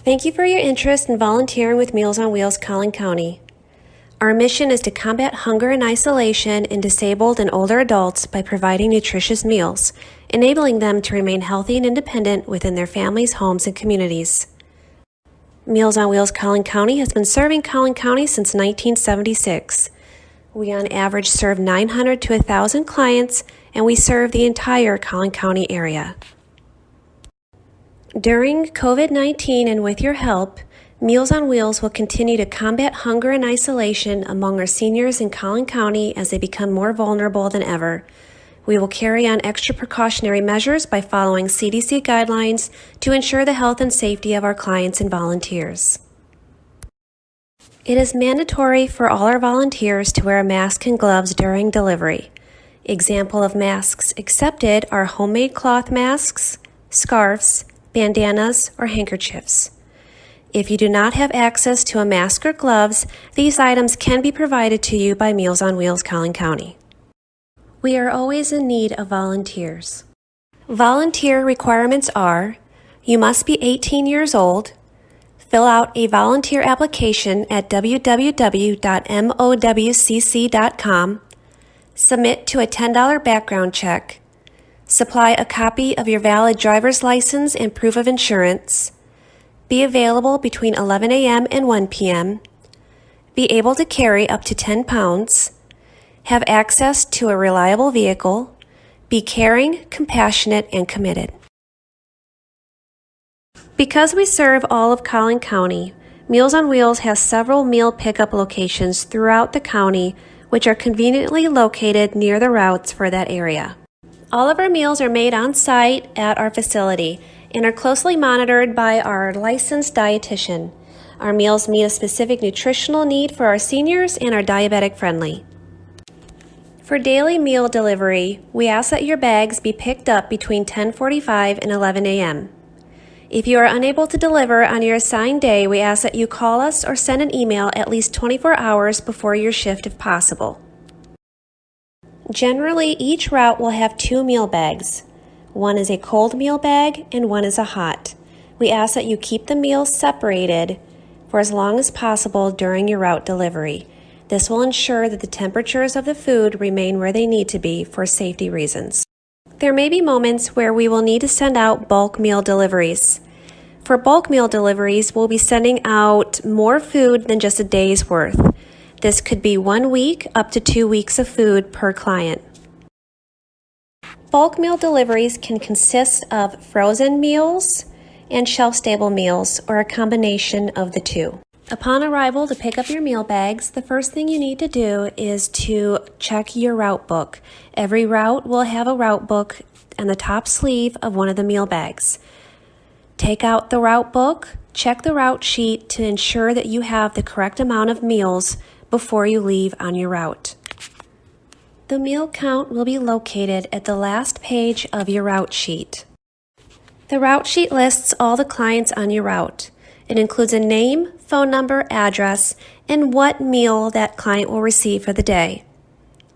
Thank you for your interest in volunteering with Meals on Wheels Collin County. Our mission is to combat hunger and isolation in disabled and older adults by providing nutritious meals, enabling them to remain healthy and independent within their families, homes, and communities. Meals on Wheels Collin County has been serving Collin County since 1976. We on average serve 900 to 1,000 clients, and we serve the entire Collin County area. During COVID-19 and with your help, Meals on Wheels will continue to combat hunger and isolation among our seniors in Collin County as they become more vulnerable than ever. We will carry on extra precautionary measures by following CDC guidelines to ensure the health and safety of our clients and volunteers. It is mandatory for all our volunteers to wear a mask and gloves during delivery. Example of masks accepted are homemade cloth masks, scarves, bandanas, or handkerchiefs. If you do not have access to a mask or gloves, these items can be provided to you by Meals on Wheels Collin County. We are always in need of volunteers. Volunteer requirements are: you must be 18 years old, fill out a volunteer application at www.mowcc.com, submit to a $10 background check, supply a copy of your valid driver's license and proof of insurance, be available between 11 a.m. and 1 p.m., be able to carry up to 10 pounds, have access to a reliable vehicle, be caring, compassionate, and committed. Because we serve all of Collin County, Meals on Wheels has several meal pickup locations throughout the county, which are conveniently located near the routes for that area. All of our meals are made on site at our facility and are closely monitored by our licensed dietitian. Our meals meet a specific nutritional need for our seniors and are diabetic friendly. For daily meal delivery, we ask that your bags be picked up between 10:45 and 11 a.m. If you are unable to deliver on your assigned day, we ask that you call us or send an email at least 24 hours before your shift if possible. Generally, each route will have 2 meal bags. One is a cold meal bag and one is a hot. We ask that you keep the meals separated for as long as possible during your route delivery. This will ensure that the temperatures of the food remain where they need to be for safety reasons. There may be moments where we will need to send out bulk meal deliveries. For bulk meal deliveries, we'll be sending out more food than just a day's worth. This could be 1 week up to 2 weeks of food per client. Bulk meal deliveries can consist of frozen meals and shelf-stable meals, or a combination of the two. Upon arrival to pick up your meal bags, the first thing you need to do is to check your route book. Every route will have a route book on the top sleeve of one of the meal bags. Take out the route book, check the route sheet to ensure that you have the correct amount of meals before you leave on your route. The meal count will be located at the last page of your route sheet. The route sheet lists all the clients on your route. It includes a name, phone number, address, and what meal that client will receive for the day.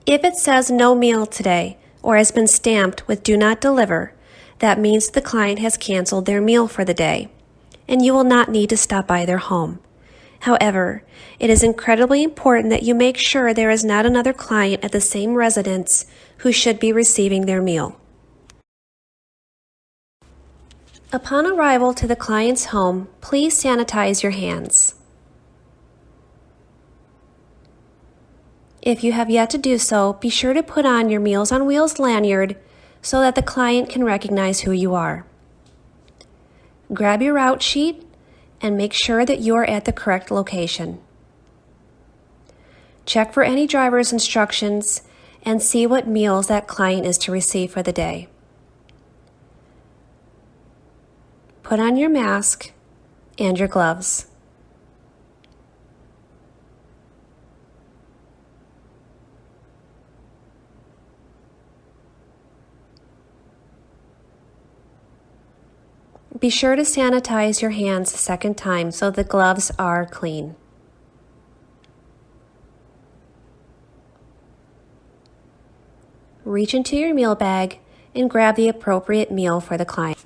If it says no meal today or has been stamped with do not deliver, that means the client has canceled their meal for the day, and you will not need to stop by their home. However, it is incredibly important that you make sure there is not another client at the same residence who should be receiving their meal. Upon arrival to the client's home, please sanitize your hands. If you have yet to do so, be sure to put on your Meals on Wheels lanyard so that the client can recognize who you are. Grab your route sheet and make sure that you are at the correct location. Check for any driver's instructions and see what meals that client is to receive for the day. Put on your mask and your gloves. Be sure to sanitize your hands a second time so the gloves are clean. Reach into your meal bag and grab the appropriate meal for the client.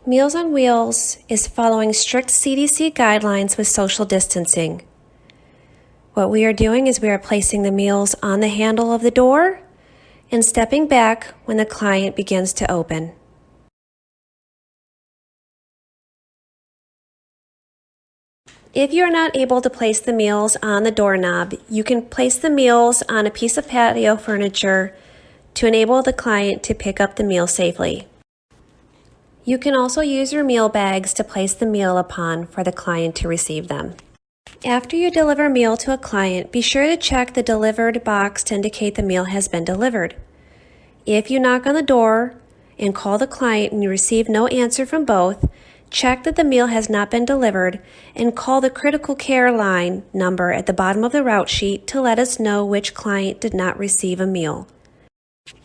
Meals on Wheels is following strict CDC guidelines with social distancing. What we are doing is we are placing the meals on the handle of the door and stepping back when the client begins to open. If you are not able to place the meals on the doorknob, you can place the meals on a piece of patio furniture to enable the client to pick up the meal safely. You can also use your meal bags to place the meal upon for the client to receive them. After you deliver a meal to a client, be sure to check the delivered box to indicate the meal has been delivered. If you knock on the door and call the client and you receive no answer from both, check that the meal has not been delivered and call the critical care line number at the bottom of the route sheet to let us know which client did not receive a meal.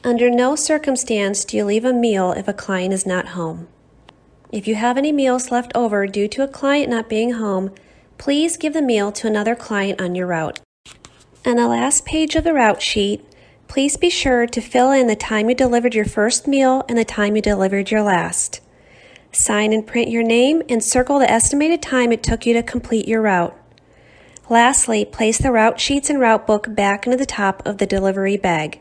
Under no circumstance do you leave a meal if a client is not home. If you have any meals left over due to a client not being home, please give the meal to another client on your route. On the last page of the route sheet, please be sure to fill in the time you delivered your first meal and the time you delivered your last. Sign and print your name and circle the estimated time it took you to complete your route. Lastly, place the route sheets and route book back into the top of the delivery bag.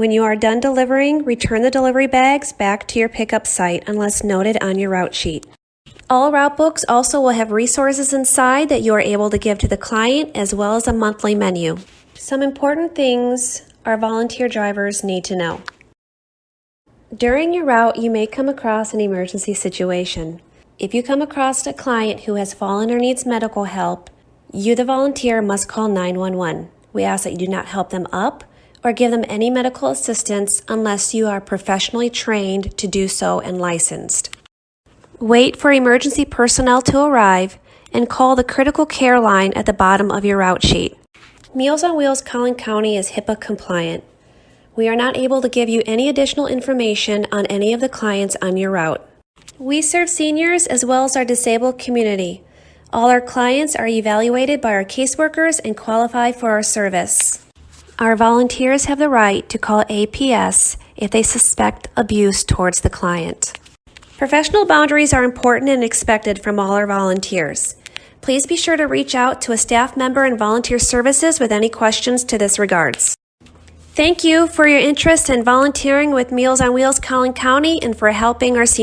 When you are done delivering, return the delivery bags back to your pickup site unless noted on your route sheet. All route books also will have resources inside that you are able to give to the client as well as a monthly menu. Some important things our volunteer drivers need to know. During your route, you may come across an emergency situation. If you come across a client who has fallen or needs medical help, you, the volunteer, must call 911. We ask that you do not help them up or give them any medical assistance unless you are professionally trained to do so and licensed. Wait for emergency personnel to arrive and call the critical care line at the bottom of your route sheet. Meals on Wheels Collin County is HIPAA compliant. We are not able to give you any additional information on any of the clients on your route. We serve seniors as well as our disabled community. All our clients are evaluated by our caseworkers and qualify for our service. Our volunteers have the right to call APS if they suspect abuse towards the client. Professional boundaries are important and expected from all our volunteers. Please be sure to reach out to a staff member in volunteer services with any questions to this regards. Thank you for your interest in volunteering with Meals on Wheels Collin County and for helping our seniors.